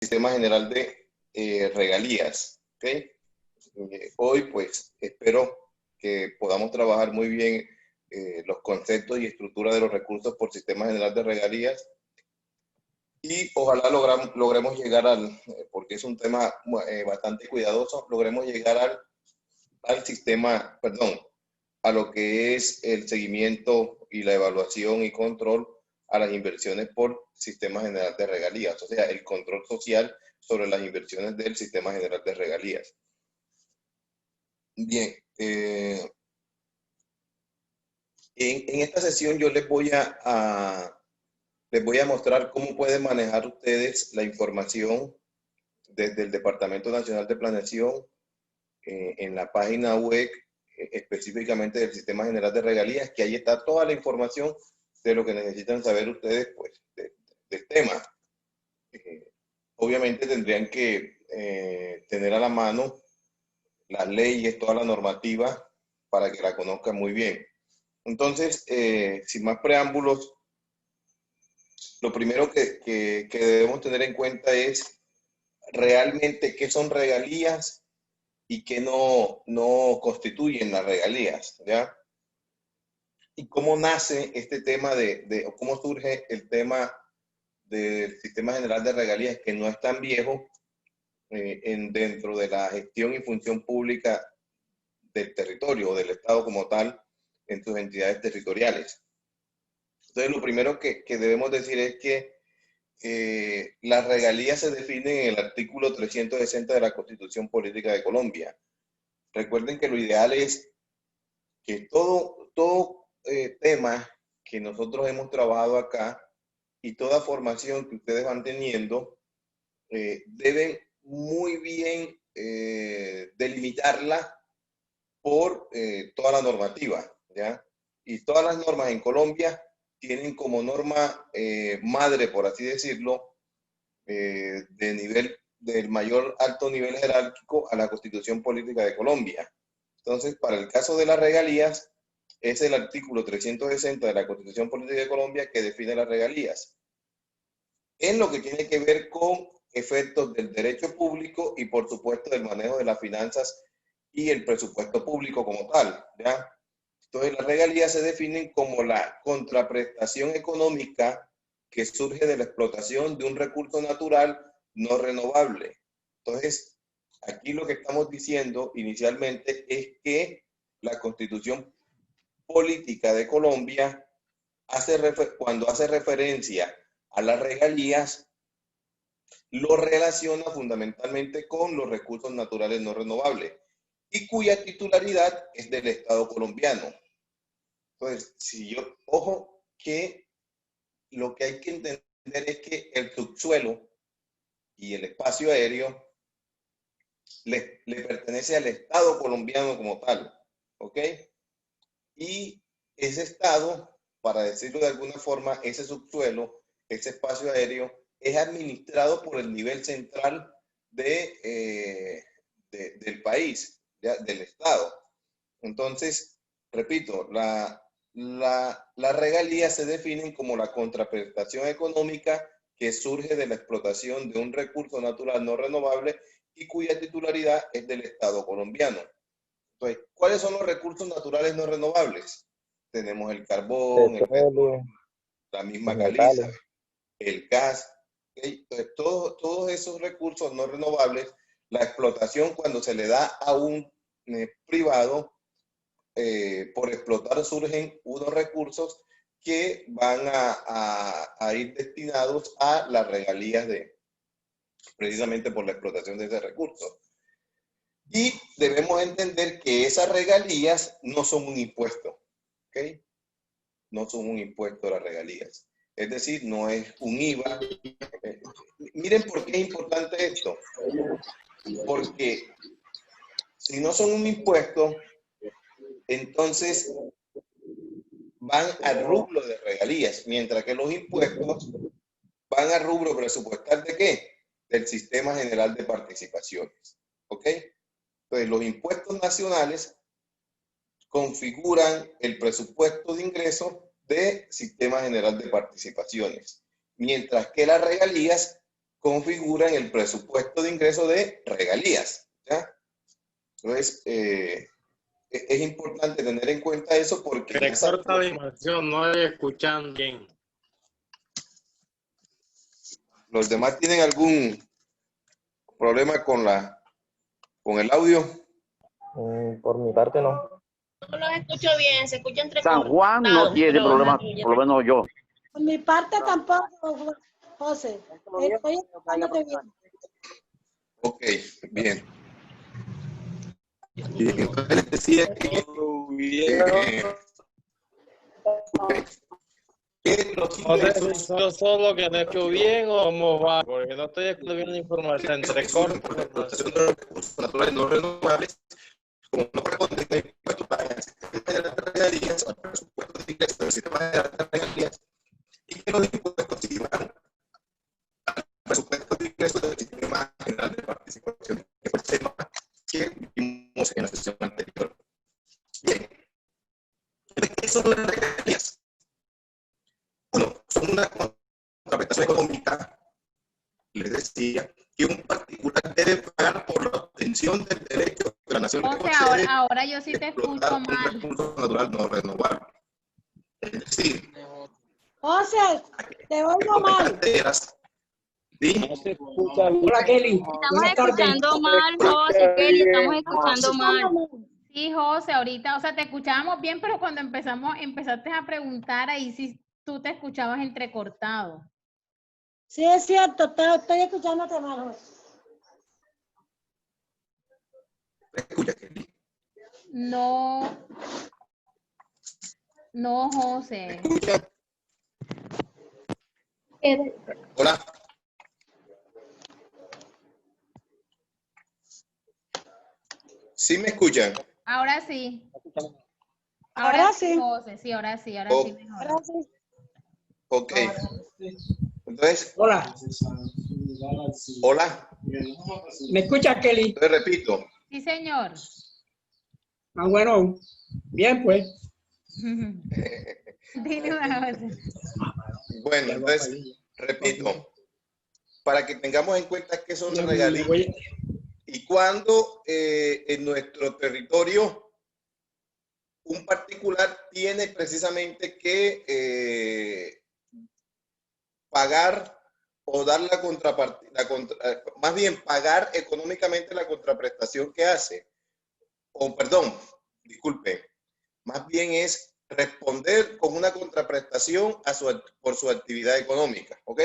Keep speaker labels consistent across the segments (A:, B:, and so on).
A: Sistema General de Regalías. ¿Okay? Hoy pues espero que podamos trabajar muy bien los conceptos y estructura de los recursos por Sistema General de Regalías y ojalá logremos llegar porque es un tema bastante cuidadoso, logremos llegar al sistema, perdón, a lo que es el seguimiento y la evaluación y control a las inversiones por Sistema General de Regalías, o sea, el control social sobre las inversiones del Sistema General de Regalías. Bien, en esta sesión yo les voy a mostrar cómo pueden manejar ustedes la información desde el Departamento Nacional de Planeación en la página web específicamente del Sistema General de Regalías, que ahí está toda la información de lo que necesitan saber ustedes pues, del tema. Obviamente tendrían que tener a la mano las leyes, toda la normativa, para que la conozcan muy bien. Entonces, sin más preámbulos, lo primero que debemos tener en cuenta es realmente qué son regalías y qué no constituyen las regalías, ¿ya? Y cómo nace este tema o cómo surge el tema del Sistema General de Regalías, que no es tan viejo dentro de la gestión y función pública del territorio o del Estado como tal en sus entidades territoriales. Entonces, lo primero que debemos decir es que las regalías se definen en el artículo 360 de la Constitución Política de Colombia. Recuerden que lo ideal es que todo tema que nosotros hemos trabajado acá y toda formación que ustedes van teniendo deben muy bien delimitarla por toda la normativa, ¿ya? Y todas las normas en Colombia tienen como norma madre, por así decirlo, del mayor alto nivel jerárquico a la Constitución Política de Colombia. Entonces, para el caso de las regalías, es el artículo 360 de la Constitución Política de Colombia que define las regalías. En lo que tiene que ver con efectos del derecho público y, por supuesto, del manejo de las finanzas y el presupuesto público como tal, ¿ya? Entonces, las regalías se definen como la contraprestación económica que surge de la explotación de un recurso natural no renovable. Entonces, aquí lo que estamos diciendo inicialmente es que la Constitución Política de Colombia cuando hace referencia a las regalías, lo relaciona fundamentalmente con los recursos naturales no renovables y cuya titularidad es del Estado colombiano. Entonces, ojo que lo que hay que entender es que el subsuelo y el espacio aéreo le pertenece al Estado colombiano como tal, ¿ok? Y ese Estado, para decirlo de alguna forma, ese subsuelo, ese espacio aéreo, es administrado por el nivel central del país, ¿ya? Del Estado. Entonces, repito, las regalías se definen como la contraprestación económica que surge de la explotación de un recurso natural no renovable y cuya titularidad es del Estado colombiano. Entonces, ¿cuáles son los recursos naturales no renovables? Tenemos el carbón, el petróleo,
B: Petróleo,
A: la misma
B: los
A: caliza,
B: metales.
A: el gas. ¿Okay? Entonces, todos esos recursos no renovables, la explotación cuando se le da a un privado, por explotar surgen unos recursos que van a ir destinados a las regalías precisamente por la explotación de ese recurso. Y debemos entender que esas regalías no son un impuesto, ¿ok? No son un impuesto las regalías. Es decir, no es un IVA. Miren por qué es importante esto. Porque si no son un impuesto, entonces van al rubro de regalías, mientras que los impuestos van al rubro presupuestal ¿de qué? Del Sistema General de Participaciones. ¿Ok? Entonces, los impuestos nacionales configuran el presupuesto de ingresos del Sistema General de Participaciones, mientras que las regalías configuran el presupuesto de ingreso de regalías, ¿ya? Entonces, es importante tener en cuenta eso porque
B: Se corta la información, no escuchan bien.
A: ¿Los demás tienen algún problema con el audio?
C: Por mi parte no.
D: No los escucho bien, se escucha
E: San Juan no tiene problema, por lo menos yo.
F: Por mi parte tampoco, José. Estoy escuchándote bien.
A: Ok, bien. Bien, entonces les decía que los ingresos...
B: Yo solo que no escucho bien o cómo va, porque no estoy escuchando información entre cortes.
A: Por la explotación de los recursos naturales no renovables, como no corresponde al impuesto pagan el sistema de las regalías o el presupuesto de ingresos del sistema de las regalías, y que los impuestos sirvan al presupuesto de ingresos del sistema general de participación, que fue el tema que vimos en la sesión anterior. Bien, ¿qué son las regalías? Uno, son una contraprestación económica, les decía, que un particular debe pagar por la obtención del derecho que la nación le concede.
G: Ahora yo sí te escucho mal.
A: Un recurso natural no renovable. Es decir,
F: José, te oigo mal.
H: Hola, Kelly.
G: Estamos escuchando mal, José, Kelly, estamos escuchando mal. Sí, José, ahorita, o sea, te escuchábamos bien, pero cuando empezaste a preguntar, ahí sí tú te escuchabas entrecortado.
F: Sí, es cierto, estoy escuchándote mal, José.
A: ¿Me escucha, Kelly?
G: No, José.
A: ¿Me escucha? Hola. ¿Sí me escuchan?
G: Ahora sí.
F: Ahora sí.
G: José, sí, ahora sí mejor.
F: Ahora sí.
A: Ok. Entonces,
H: Hola.
A: hola.
H: ¿Me escucha, Kelly?
A: Entonces repito.
G: Sí, señor.
H: Ah, bueno. Bien, pues.
G: Dile una cosa.
A: Bueno, entonces, repito, para que tengamos en cuenta qué son las regalías y cuando en nuestro territorio un particular tiene precisamente que pagar o dar la contrapartida, más bien pagar económicamente la contraprestación que hace. O perdón, disculpe, más bien es responder con una contraprestación por su actividad económica, ¿ok?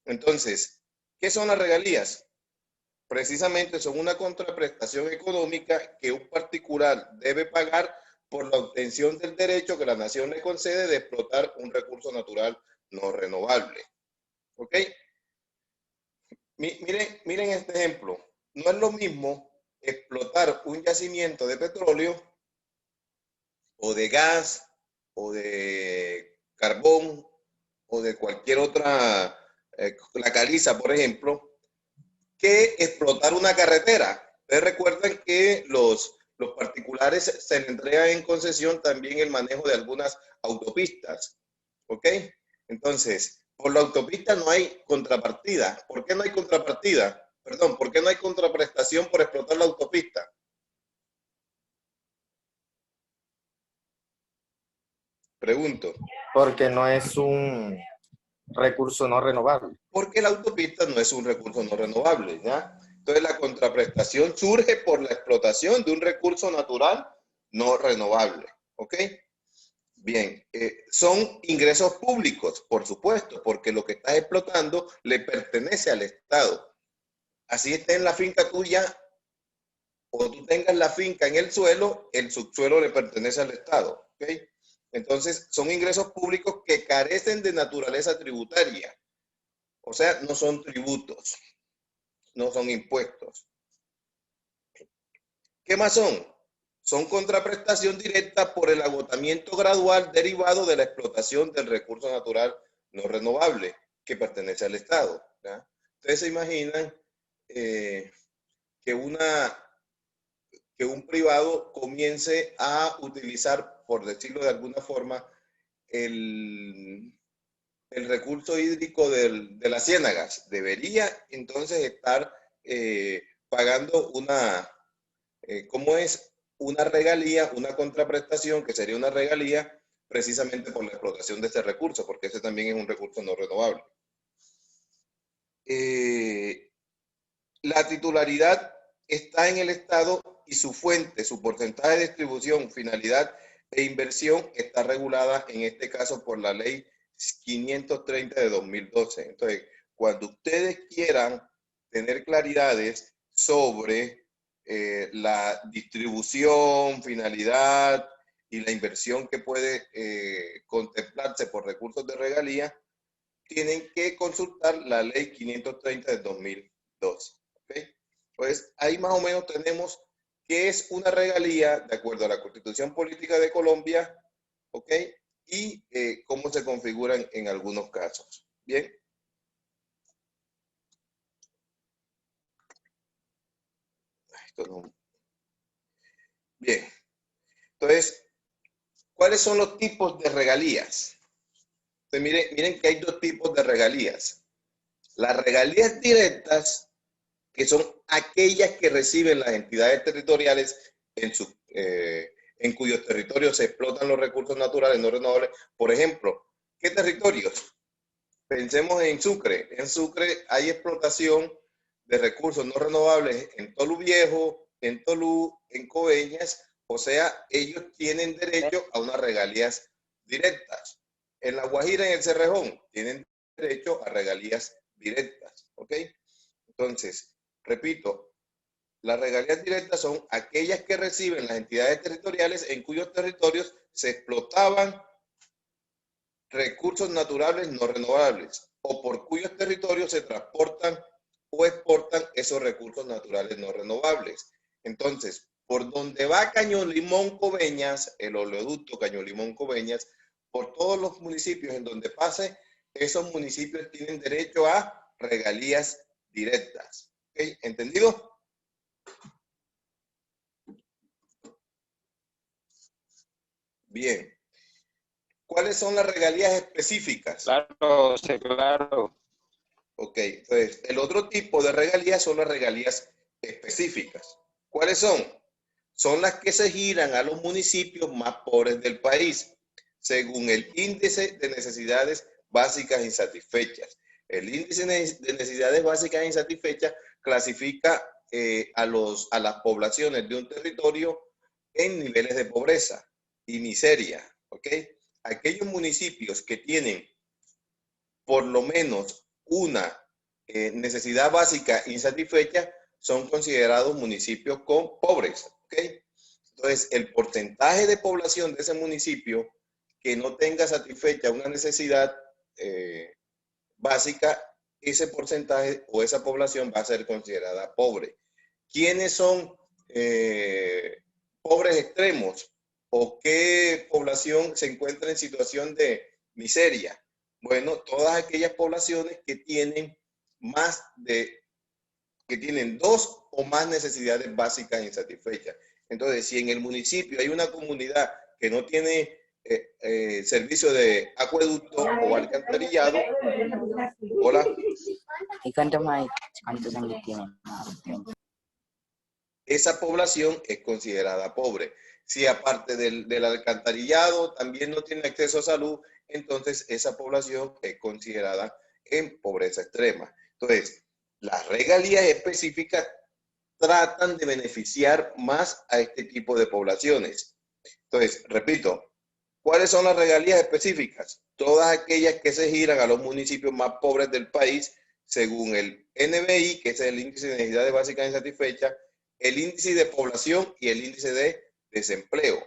A: Entonces, ¿qué son las regalías? Precisamente son una contraprestación económica que un particular debe pagar por la obtención del derecho que la nación le concede de explotar un recurso natural no renovable. ¿Ok? Miren este ejemplo. No es lo mismo explotar un yacimiento de petróleo o de gas o de carbón o de cualquier otra, la caliza, por ejemplo, que explotar una carretera. Ustedes recuerdan que los particulares se le entrega en concesión también el manejo de algunas autopistas. ¿Ok? Entonces, por la autopista no hay contrapartida. ¿Por qué no hay contrapartida? Perdón, ¿por qué no hay contraprestación por explotar la autopista? Pregunto.
C: Porque no es un recurso no renovable.
A: Porque la autopista no es un recurso no renovable, ¿ya? Entonces la contraprestación surge por la explotación de un recurso natural no renovable, ¿ok? Bien, son ingresos públicos, por supuesto, porque lo que estás explotando le pertenece al Estado. Así esté en la finca tuya o tú tengas la finca en el subsuelo le pertenece al Estado, ¿ok? Entonces, son ingresos públicos que carecen de naturaleza tributaria. O sea, no son tributos, no son impuestos. ¿Qué más son? Son contraprestación directa por el agotamiento gradual derivado de la explotación del recurso natural no renovable que pertenece al Estado, ¿ya? Ustedes se imaginan que un privado comience a utilizar, por decirlo de alguna forma, el el recurso hídrico de las ciénagas debería entonces estar pagando una, ¿cómo es? Una regalía, una contraprestación, que sería una regalía precisamente por la explotación de este recurso, porque ese también es un recurso no renovable. La titularidad está en el Estado y su fuente, su porcentaje de distribución, finalidad e inversión está regulada en este caso por la ley 530 de 2012. Entonces, cuando ustedes quieran tener claridades sobre la distribución, finalidad y la inversión que puede contemplarse por recursos de regalía, tienen que consultar la ley 530 de 2012. ¿Okay? Pues ahí más o menos tenemos qué es una regalía de acuerdo a la Constitución Política de Colombia, ¿ok? Y cómo se configuran en algunos casos. Bien. Esto no. Bien. Entonces, ¿cuáles son los tipos de regalías? Entonces, miren que hay dos tipos de regalías. Las regalías directas, que son aquellas que reciben las entidades territoriales en cuyos territorios se explotan los recursos naturales no renovables. Por ejemplo, ¿qué territorios? Pensemos en Sucre. En Sucre hay explotación de recursos no renovables en Tolú Viejo, en Tolú, en Coveñas. O sea, ellos tienen derecho a unas regalías directas. En La Guajira, en el Cerrejón, tienen derecho a regalías directas. ¿Ok? Entonces, repito, las regalías directas son aquellas que reciben las entidades territoriales en cuyos territorios se explotaban recursos naturales no renovables o por cuyos territorios se transportan o exportan esos recursos naturales no renovables. Entonces, por donde va Caño Limón Coveñas, el oleoducto Caño Limón Coveñas, por todos los municipios en donde pase, esos municipios tienen derecho a regalías directas. ¿Okay? ¿Entendido? Bien. ¿Cuáles son las regalías específicas?
B: Claro, sí, claro.
A: Ok, entonces el otro tipo de regalías son las regalías específicas. ¿Cuáles son? Son las que se giran a los municipios más pobres del país, según el índice de necesidades básicas insatisfechas. El índice de necesidades básicas insatisfechas clasifica a las poblaciones de un territorio en niveles de pobreza y miseria. ¿Ok? Aquellos municipios que tienen por lo menos una necesidad básica insatisfecha son considerados municipios pobres. ¿Okay? Entonces, el porcentaje de población de ese municipio que no tenga satisfecha una necesidad básica, ese porcentaje o esa población va a ser considerada pobre. ¿Quiénes son pobres extremos? ¿O qué población se encuentra en situación de miseria? Bueno, todas aquellas poblaciones que tienen que tienen dos o más necesidades básicas insatisfechas. Entonces, si en el municipio hay una comunidad que no tiene servicio de acueducto o alcantarillado, hola. Esa población es considerada pobre. Si aparte del alcantarillado también no tiene acceso a salud, entonces esa población es considerada en pobreza extrema. Entonces, las regalías específicas tratan de beneficiar más a este tipo de poblaciones. Entonces, repito, ¿cuáles son las regalías específicas? Todas aquellas que se giran a los municipios más pobres del país, según el NBI, que es el índice de necesidades básicas insatisfechas, el índice de población y el índice de desempleo,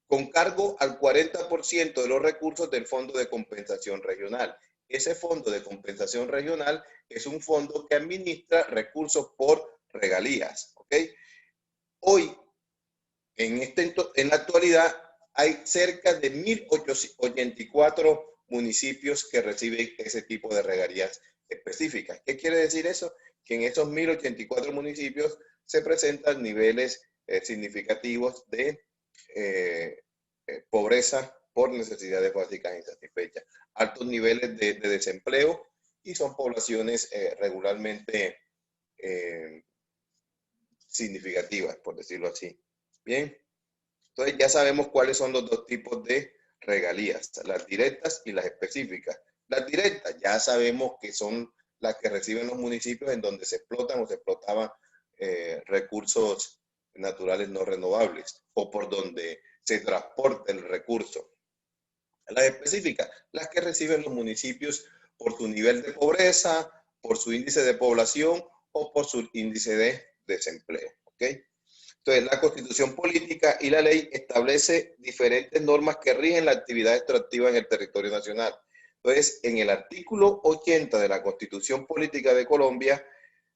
A: con cargo al 40% de los recursos del Fondo de Compensación Regional. Ese Fondo de Compensación Regional es un fondo que administra recursos por regalías. ¿Ok? Hoy, en la actualidad, hay cerca de 1.084 municipios que reciben ese tipo de regalías específicas. ¿Qué quiere decir eso? Que en esos 1.084 municipios se presentan niveles significativos de pobreza por necesidades básicas insatisfechas, altos niveles de desempleo y son poblaciones regularmente significativas, por decirlo así. Bien, entonces ya sabemos cuáles son los dos tipos de regalías, las directas y las específicas. Las directas ya sabemos que son las que reciben los municipios en donde se explotan o se explotaban recursos naturales no renovables o por donde se transporta el recurso. Las específicas, las que reciben los municipios por su nivel de pobreza, por su índice de población o por su índice de desempleo. ¿Ok? Entonces, la Constitución Política y la ley establece diferentes normas que rigen la actividad extractiva en el territorio nacional. Entonces, en el artículo 80 de la Constitución Política de Colombia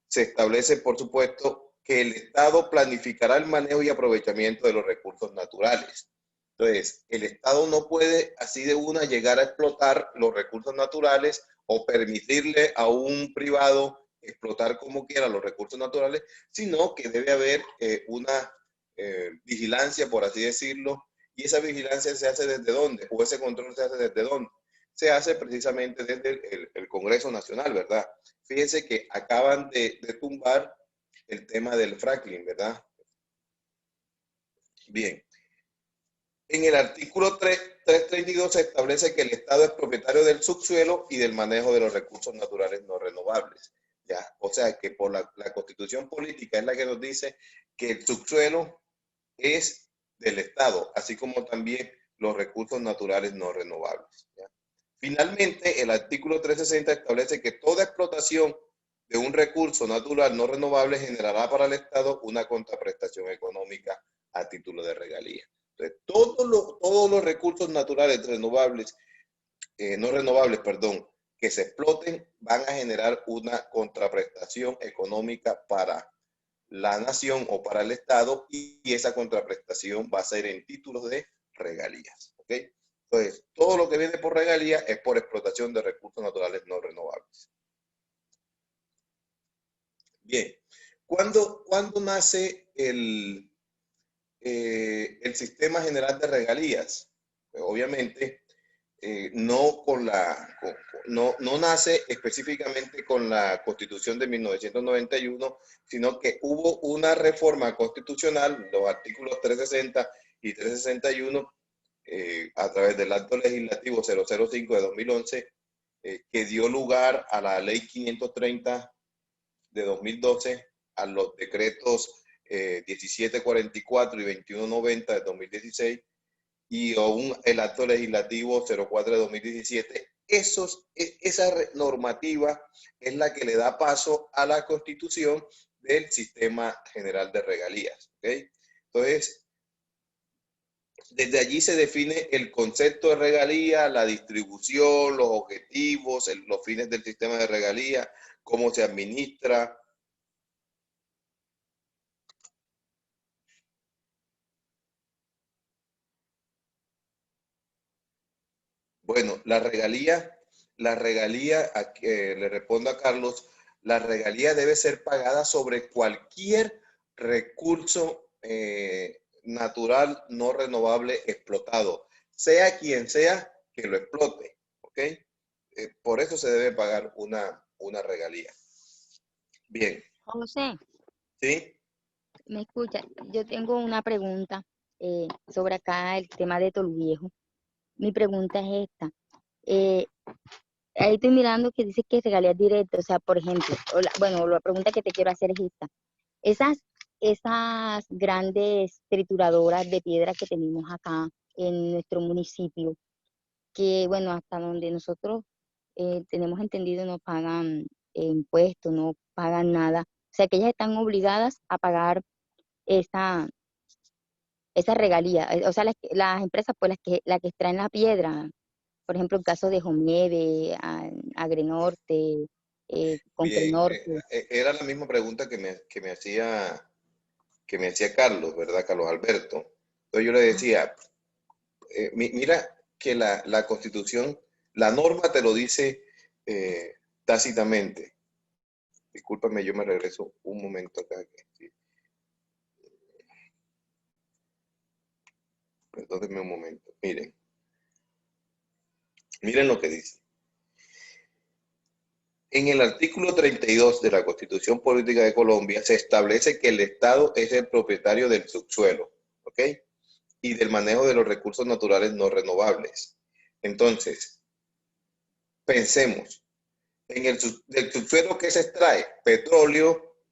A: se establece, por supuesto, que el Estado planificará el manejo y aprovechamiento de los recursos naturales. Entonces, el Estado no puede así de una llegar a explotar los recursos naturales o permitirle a un privado explotar como quiera los recursos naturales, sino que debe haber una vigilancia, por así decirlo, y esa vigilancia se hace desde dónde, o ese control se hace desde dónde. Se hace precisamente desde el Congreso Nacional, ¿verdad? Fíjense que acaban de tumbar el tema del fracking, ¿verdad? Bien. En el artículo 332 se establece que el Estado es propietario del subsuelo y del manejo de los recursos naturales no renovables. ¿Ya? O sea que por la Constitución Política es la que nos dice que el subsuelo es del Estado, así como también los recursos naturales no renovables. ¿Ya? Finalmente, el artículo 360 establece que toda explotación de un recurso natural no renovable generará para el Estado una contraprestación económica a título de regalía. Entonces, todos los recursos naturales renovables, no renovables, perdón, que se exploten van a generar una contraprestación económica para la nación o para el Estado y esa contraprestación va a ser en títulos de regalías. ¿Ok? Entonces, todo lo que viene por regalía es por explotación de recursos naturales no renovables. Bien, ¿cuándo nace el sistema general de regalías? Pues obviamente, no nace específicamente con la Constitución de 1991, sino que hubo una reforma constitucional, los artículos 360 y 361, a través del acto legislativo 005 de 2011, que dio lugar a la ley 530 de 2012, a los decretos 1744 y 2190 de 2016, y el acto legislativo 04 de 2017. Esa normativa es la que le da paso a la constitución del sistema general de regalías. ¿Okay? Entonces, desde allí se define el concepto de regalía, la distribución, los objetivos, los fines del sistema de regalía, cómo se administra. Bueno, la regalía, le respondo a Carlos, la regalía debe ser pagada sobre cualquier recurso natural no renovable explotado, sea quien sea que lo explote, ¿ok? Por eso se debe pagar una regalía. Bien.
I: José,
A: ¿Sí?
I: ¿me escucha? Yo tengo una pregunta sobre acá el tema de Tolviejo. Mi pregunta es esta. Ahí estoy mirando que dice que regalías directas, o sea, por ejemplo, la pregunta que te quiero hacer es esta. Esas grandes trituradoras de piedra que tenemos acá en nuestro municipio, que bueno, hasta donde nosotros tenemos entendido no pagan impuestos, no pagan nada. O sea, que ellas están obligadas a pagar esa regalía. O sea, las empresas, pues las que extraen la piedra, por ejemplo, el caso de Jomede, Agrenorte, Concrenorte.
A: Era la misma pregunta que me hacía Carlos, ¿verdad? Carlos Alberto. Entonces yo le decía, mira que la Constitución, la norma te lo dice tácitamente. Discúlpame, yo me regreso un momento acá. Sí. Perdónenme un momento. Miren, Miren lo que dice. En el artículo 32 de la Constitución Política de Colombia se establece que el Estado es el propietario del subsuelo, ¿ok? Y del manejo de los recursos naturales no renovables. Entonces, pensemos, del subsuelo que se extrae petróleo,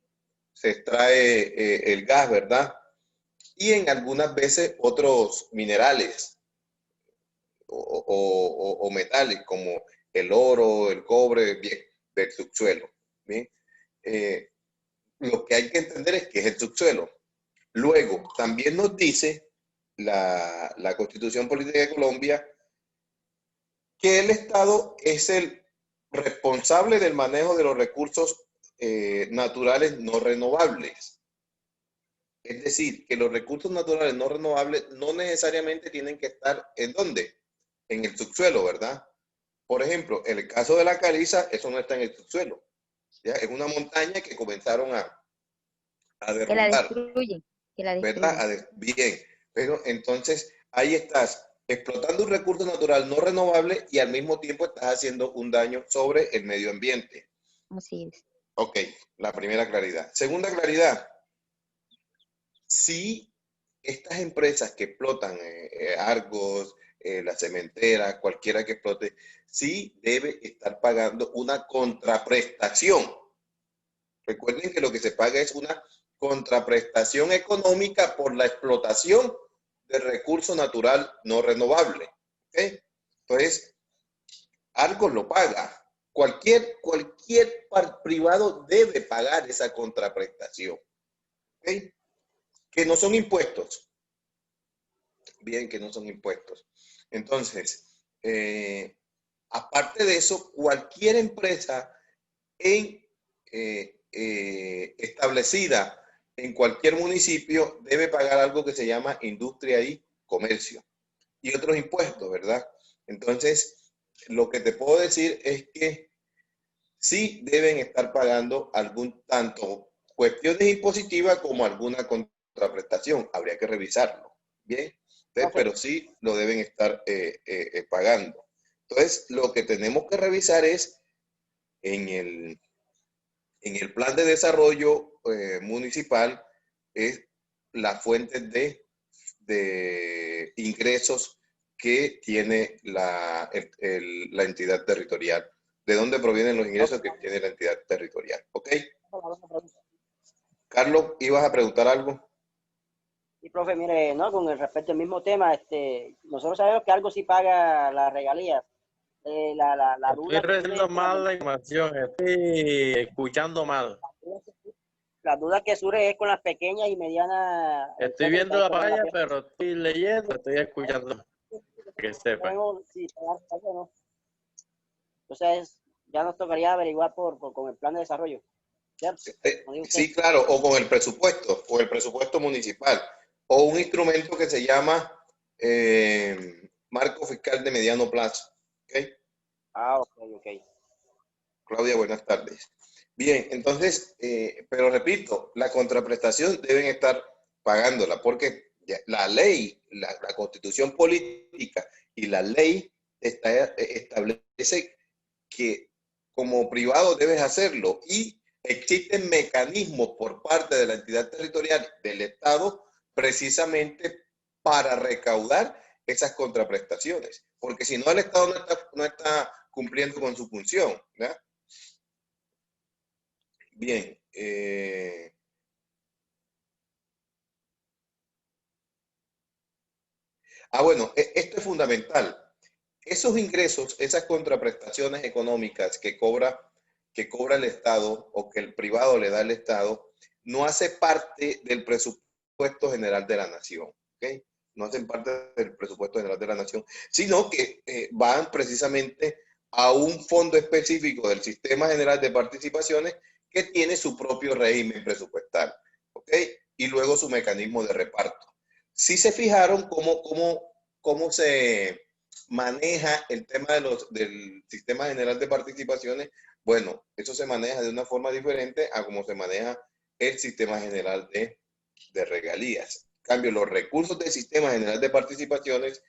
A: se extrae el gas, ¿verdad? Y en algunas veces otros minerales o metales como el oro, el cobre, bien, del subsuelo. ¿Bien? Lo que hay que entender es que es el subsuelo. Luego, también nos dice la Constitución Política de Colombia que el Estado es el responsable del manejo de los recursos naturales no renovables. Es decir, que los recursos naturales no renovables no necesariamente tienen que estar ¿en dónde? En el subsuelo, ¿verdad? Por ejemplo, en el caso de la caliza, eso no está en el subsuelo. ¿Ya? Es una montaña que comenzaron a derrumbar.
I: Que la destruyen. Que la destruyen.
A: ¿Verdad? Bien. Pero entonces, ahí estás explotando un recurso natural no renovable y al mismo tiempo estás haciendo un daño sobre el medio ambiente.
I: Así es.
A: Ok, la primera claridad. Segunda claridad. Si estas empresas que explotan Argos, la cementera, cualquiera que explote, sí debe estar pagando una contraprestación. Recuerden que lo que se paga es una contraprestación económica por la explotación del recurso natural no renovable. ¿Okay? Entonces, Argos lo paga. Cualquier privado debe pagar esa contraprestación. ¿Okay? Que no son impuestos. Bien, que no son impuestos. Entonces, aparte de eso, cualquier empresa establecida en cualquier municipio debe pagar algo que se llama industria y comercio y otros impuestos, ¿verdad? Entonces, lo que te puedo decir es que sí deben estar pagando algún tanto cuestiones impositivas como alguna contraprestación. Habría que revisarlo, ¿bien? Entonces, pero sí lo deben estar pagando. Entonces, lo que tenemos que revisar es en el plan de desarrollo municipal es las fuentes de ingresos que tiene la entidad territorial. ¿De dónde provienen los ingresos que tiene la entidad territorial? ¿Ok? Carlos, ¿ibas a preguntar algo?
J: Sí, profe, mire, ¿no? Con respecto al mismo tema, nosotros sabemos que algo sí paga las regalías. La duda
B: Estoy recibiendo mal la información, estoy escuchando mal.
J: La duda que surge es con las pequeñas y medianas.
B: Estoy viendo la pantalla, pero estoy leyendo, estoy escuchando. Que sepa.
J: Sí, ¿no? Entonces, ya nos tocaría averiguar con el plan de desarrollo.
A: Sí, claro, o con el presupuesto municipal, o un instrumento que se llama marco fiscal de mediano plazo. ¿Okay?
J: Ok.
A: Claudia, buenas tardes. Bien, entonces, pero repito, la contraprestación deben estar pagándola, porque la ley, la Constitución política y la ley establece que como privado debes hacerlo y existen mecanismos por parte de la entidad territorial del Estado precisamente para recaudar esas contraprestaciones, porque si no el Estado no está cumpliendo con su función, ¿verdad? Bien. Bueno, esto es fundamental. Esos ingresos, esas contraprestaciones económicas que cobra el Estado o que el privado le da al Estado, no hace parte del presupuesto general de la nación. ¿Okay? No hacen parte del presupuesto general de la nación, sino que van precisamente a un fondo específico del Sistema General de Participaciones que tiene su propio régimen presupuestal, ¿ok? Y luego su mecanismo de reparto. Si se fijaron cómo se maneja el tema del Sistema General de Participaciones, bueno, eso se maneja de una forma diferente a cómo se maneja el Sistema General de Regalías. En cambio, los recursos del Sistema General de Participaciones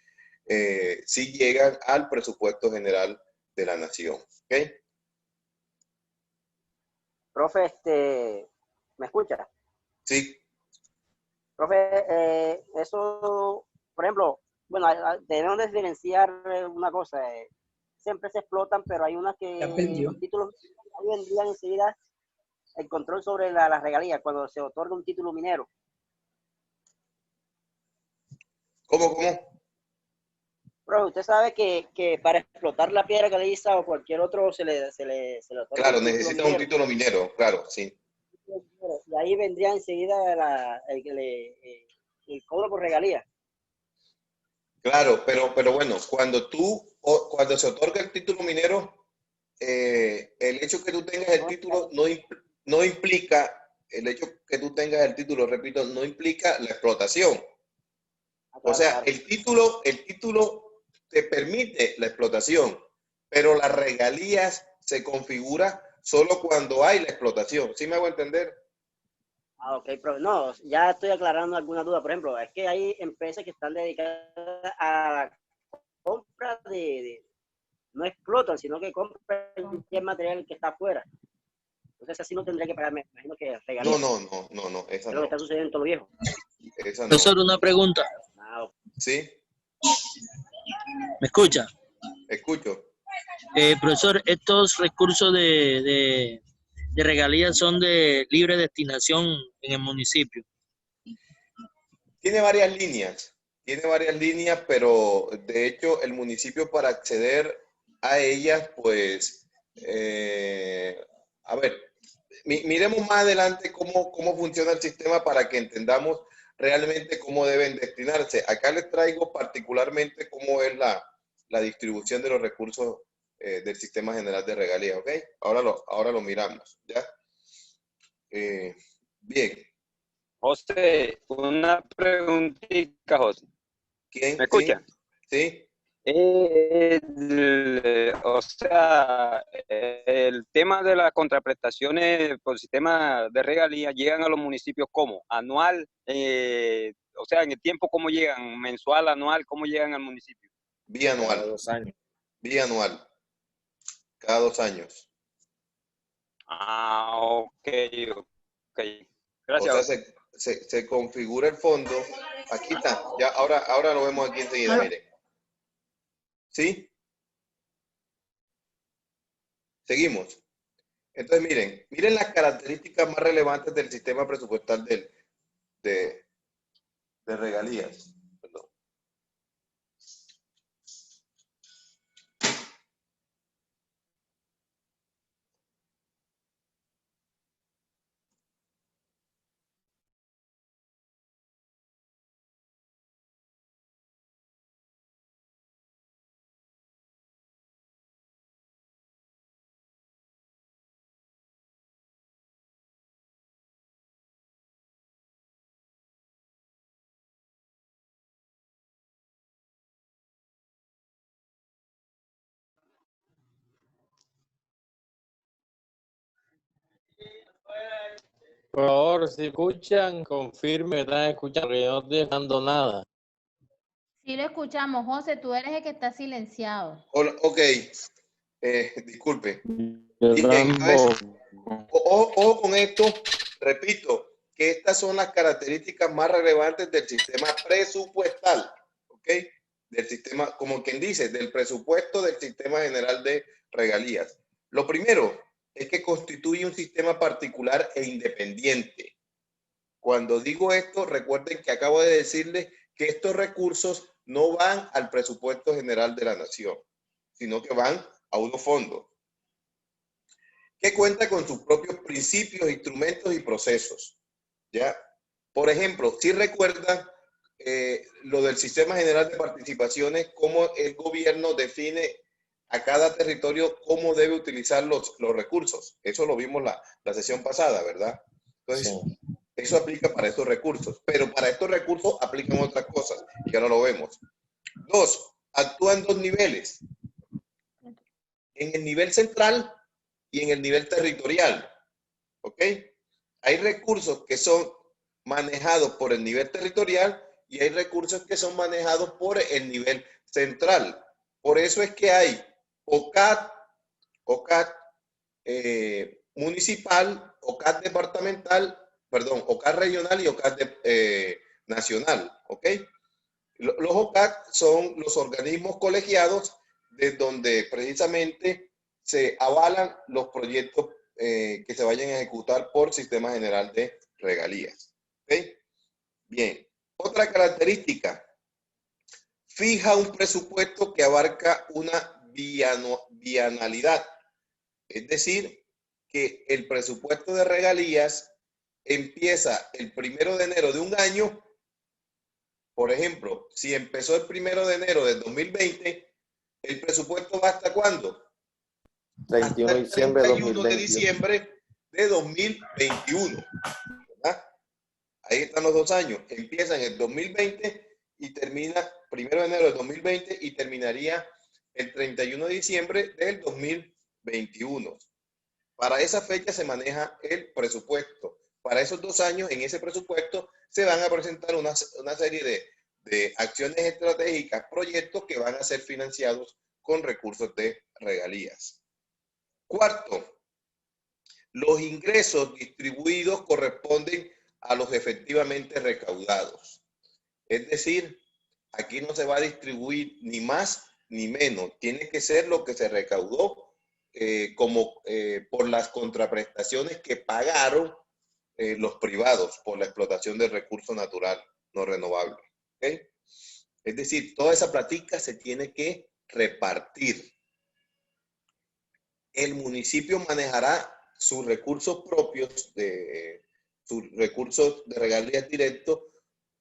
A: sí llegan al presupuesto general de la nación. ¿Ok?
J: Profe, ¿me escucha?
A: Sí.
J: Profe, eso, por ejemplo, bueno, debemos diferenciar una cosa. Siempre se explotan, pero hay unas que los títulos ahí vendrían enseguida el control sobre las regalías cuando se otorga un título minero.
A: ¿Cómo?
J: Pero usted sabe que para explotar la piedra caliza o cualquier otro se le otorga.
A: Claro, necesita un título minero, claro, sí.
J: Y ahí vendría enseguida el cobro por regalía.
A: Claro, pero bueno, cuando se otorga el título minero, el hecho que tú tengas el título no implica, el hecho que tú tengas el título, repito, no implica la explotación. O sea, el título te permite la explotación, pero las regalías se configura solo cuando hay la explotación. ¿Sí me hago entender?
J: Ok, pero no, ya estoy aclarando alguna duda. Por ejemplo, es que hay empresas que están dedicadas a la compra no explotan, sino que compran el material que está afuera. Entonces así no tendría que pagar, me imagino que regalías.
A: No, esa
J: es
A: no.
J: lo que está sucediendo en todo lo viejo.
A: Esa no.
K: Profesor, una pregunta.
A: ¿Sí?
K: ¿Me escucha?
A: Escucho.
K: Profesor, estos recursos de regalías son de libre destinación en el municipio.
A: Tiene varias líneas, pero de hecho el municipio para acceder a ellas, pues, a ver, miremos más adelante cómo funciona el sistema para que entendamos realmente cómo deben destinarse. Acá les traigo particularmente cómo es la distribución de los recursos del Sistema General de Regalías, ¿ok? Ahora lo miramos, ¿ya? Bien.
L: José, una preguntita, José.
A: ¿Quién?
L: ¿Me escucha?
A: Sí.
L: O sea, el tema de las contraprestaciones por sistema de regalías llegan a los municipios ¿cómo? ¿Anual? O sea, en el tiempo, ¿cómo llegan? ¿Mensual, anual? ¿Cómo llegan al municipio?
A: Bianual.
C: Cada 2 años.
A: Bianual. Cada 2 años.
L: Ah, ok. Gracias.
A: O sea, se configura el fondo. Aquí está. Ya, ahora lo vemos aquí enseguida, miren. ¿Sí? Seguimos. Entonces, miren las características más relevantes del sistema presupuestal de regalías. Perdón.
B: Por favor, si escuchan, confirme que están escuchando, porque yo no estoy dejando nada.
G: Sí lo escuchamos, José, tú eres el que está silenciado.
A: Hola, ok. Disculpe. O con esto, repito, que estas son las características más relevantes del sistema presupuestal, ¿ok? Del sistema, como quien dice, del presupuesto del Sistema General de Regalías. Lo primero es que constituye un sistema particular e independiente. Cuando digo esto, recuerden que acabo de decirles que estos recursos no van al presupuesto general de la nación, sino que van a unos fondos que cuenta con sus propios principios, instrumentos y procesos. ¿Ya? Por ejemplo, si recuerdan lo del Sistema General de Participaciones, cómo el gobierno define a cada territorio cómo debe utilizar los recursos. Eso lo vimos la sesión pasada, ¿verdad? Entonces, sí, eso aplica para estos recursos, pero para estos recursos aplican otras cosas, que ahora lo vemos. 2, actúa en 2 niveles. En el nivel central y en el nivel territorial. ¿Ok? Hay recursos que son manejados por el nivel territorial y hay recursos que son manejados por el nivel central. Por eso es que hay OCAT municipal, OCAT departamental, perdón, OCAT regional y OCAT nacional, ¿ok? Los OCAT son los organismos colegiados de donde precisamente se avalan los proyectos que se vayan a ejecutar por Sistema General de Regalías. ¿Okay? Bien, otra característica, fija un presupuesto que abarca una bianualidad, es decir, que el presupuesto de regalías empieza el 1 de enero de un año. Por ejemplo, si empezó el 1 de enero del 2020, ¿el presupuesto va hasta cuándo?
C: 31 de diciembre de 2021.
A: de diciembre de 2021. ¿Verdad? Ahí están los 2 años. Empieza en el 2020 y termina 1 de enero del 2020 y terminaría el 31 de diciembre del 2021. Para esa fecha se maneja el presupuesto. Para esos 2 años, en ese presupuesto, se van a presentar una serie de acciones estratégicas, proyectos que van a ser financiados con recursos de regalías. Cuarto, los ingresos distribuidos corresponden a los efectivamente recaudados. Es decir, aquí no se va a distribuir ni más ni menos. Tiene que ser lo que se recaudó por las contraprestaciones que pagaron los privados por la explotación del recurso natural no renovable. ¿Okay? Es decir, toda esa plática se tiene que repartir. El municipio manejará sus recursos propios, sus recursos de regalías directos,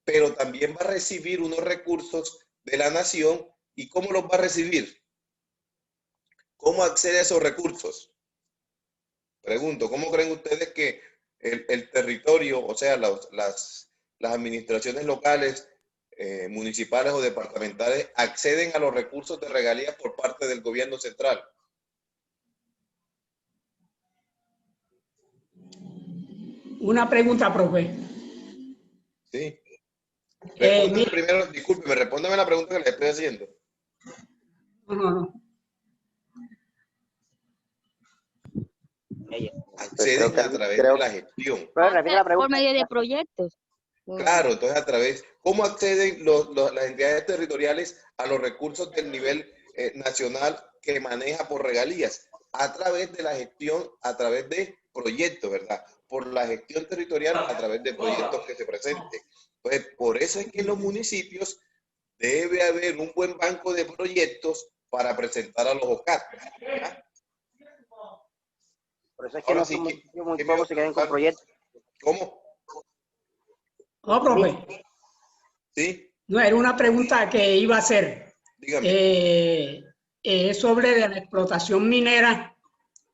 A: pero también va a recibir unos recursos de la nación. ¿Y cómo los va a recibir? ¿Cómo accede a esos recursos? Pregunto, ¿cómo creen ustedes que el territorio, o sea, las administraciones locales, municipales o departamentales, acceden a los recursos de regalías por parte del gobierno central?
H: Una pregunta, profe.
A: Sí. Respóndeme primero, discúlpeme, respóndeme la pregunta que le estoy haciendo.
H: No.
A: Acceden a través de la gestión.
I: Por medio de proyectos.
A: Claro, entonces a través, ¿cómo acceden las entidades territoriales a los recursos del nivel nacional que maneja por regalías? A través de la gestión, a través de proyectos, ¿verdad? Por la gestión territorial, a través de proyectos que se presenten. Entonces, por eso es que en los municipios debe haber un buen banco de proyectos para presentar a los OCAT, ¿verdad?
J: Por eso es que los municipios muy pocos se quedan con proyectos.
A: ¿Cómo?
H: No, profe.
A: Sí.
H: No, era una pregunta que iba a hacer.
A: Dígame.
H: Es sobre de la explotación minera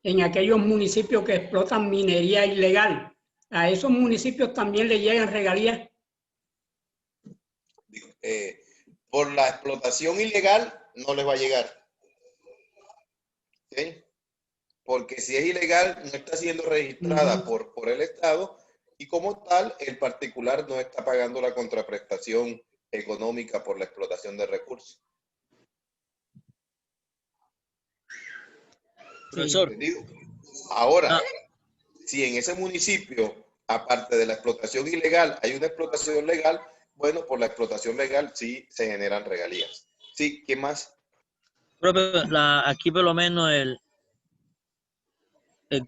H: en aquellos municipios que explotan minería ilegal. ¿A esos municipios también le llegan regalías?
A: Por la explotación ilegal no les va a llegar. ¿Sí? Porque si es ilegal, no está siendo registrada por el Estado y como tal, el particular no está pagando la contraprestación económica por la explotación de recursos.
K: Profesor.
A: Ahora, si en ese municipio, aparte de la explotación ilegal, hay una explotación legal, bueno, por la explotación legal sí se generan regalías. Sí, ¿qué más?
K: Aquí por lo menos el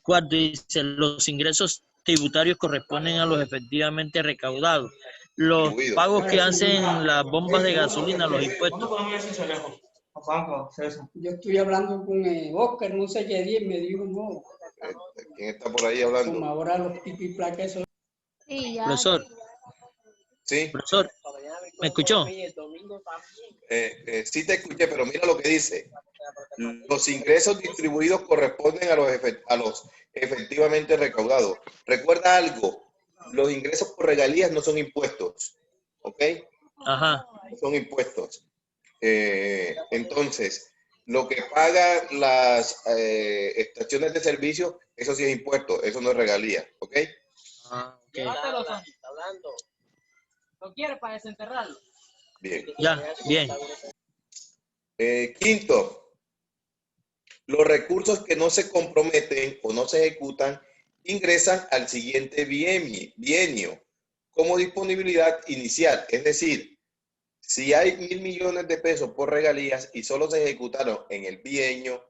K: cuarto dice, los ingresos tributarios corresponden a los efectivamente recaudados. Los pagos que hacen las bombas de gasolina, los impuestos.
H: Yo estoy hablando con Oscar, no sé qué día, me dijo no.
A: ¿Quién está por ahí hablando?
H: Como ahora los pipiplaques.
G: Sí, ya.
K: Profesor.
A: Sí.
K: Profesor, ¿me escuchó?
A: Sí te escuché, pero mira lo que dice. Los ingresos distribuidos corresponden a los efectivamente recaudados. Recuerda algo, los ingresos por regalías no son impuestos, ¿ok?
K: Ajá.
A: No son impuestos. Entonces, lo que pagan las estaciones de servicio, eso sí es impuesto, eso no es regalía, ¿ok?
K: Ah, ok.
B: ¿Lo quiere para desenterrarlo?
A: Bien.
K: Ya, bien.
A: Quinto, los recursos que no se comprometen o no se ejecutan ingresan al siguiente bienio como disponibilidad inicial. Es decir, si hay 1.000 millones de pesos por regalías y solo se ejecutaron en el bienio,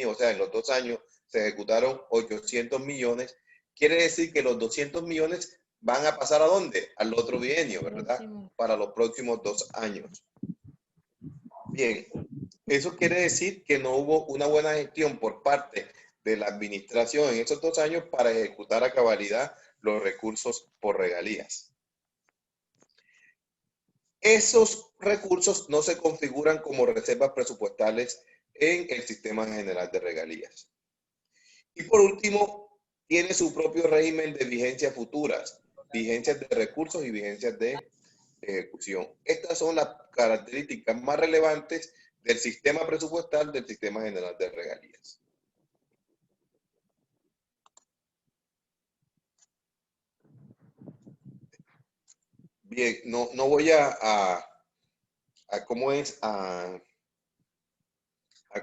A: o sea, en los 2 años se ejecutaron 800 millones, quiere decir que los 200 millones van a pasar ¿a dónde? Al otro bienio, ¿verdad? Para los próximos 2 años. Bien, eso quiere decir que no hubo una buena gestión por parte de la administración en esos 2 años para ejecutar a cabalidad los recursos por regalías. Esos recursos no se configuran como reservas presupuestales en el sistema general de regalías. Y por último, tiene su propio régimen de vigencias futuras, vigencias de recursos y vigencias de ejecución. Estas son las características más relevantes del sistema presupuestal del sistema general de regalías. Bien, no voy a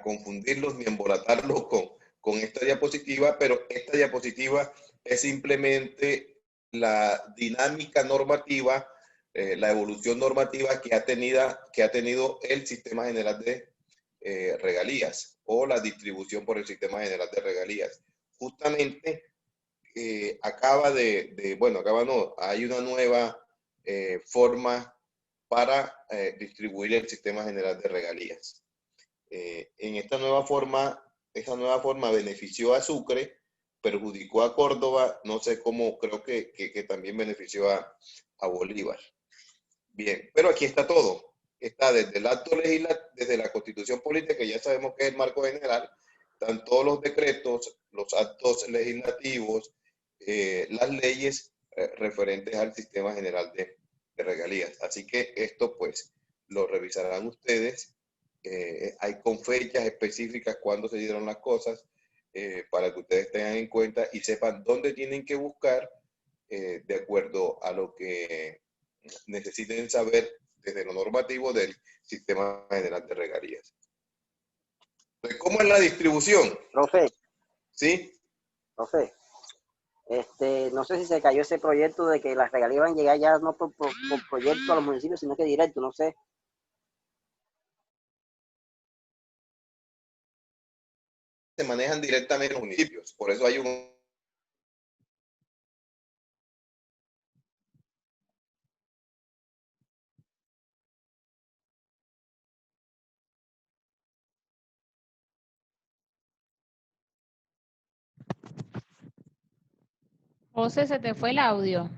A: confundirlos ni embolatarlos con esta diapositiva, pero esta diapositiva es simplemente la dinámica normativa, la evolución normativa que ha tenido el sistema general de regalías o la distribución por el sistema general de regalías. Justamente hay una nueva forma para distribuir el sistema general de regalías. En esta nueva forma benefició a Sucre, perjudicó a Córdoba, no sé cómo, creo que también benefició a Bolívar. Bien, pero aquí está todo. Está desde el acto legislativo, desde la Constitución Política, que ya sabemos que es el marco general, están todos los decretos, los actos legislativos, las leyes referentes al sistema general de regalías. Así que esto pues lo revisarán ustedes. Hay con fechas específicas cuándo se dieron las cosas para que ustedes tengan en cuenta y sepan dónde tienen que buscar de acuerdo a lo que necesiten saber desde lo normativo del sistema general de regalías. Entonces, ¿cómo es la distribución?
J: Profe.
A: ¿Sí?
J: Profe. No sé si se cayó ese proyecto de que las regalías van a llegar ya no por proyecto a los municipios, sino que directo, no sé.
A: Se manejan directamente en los municipios, por eso hay un
G: José, se te fue el audio.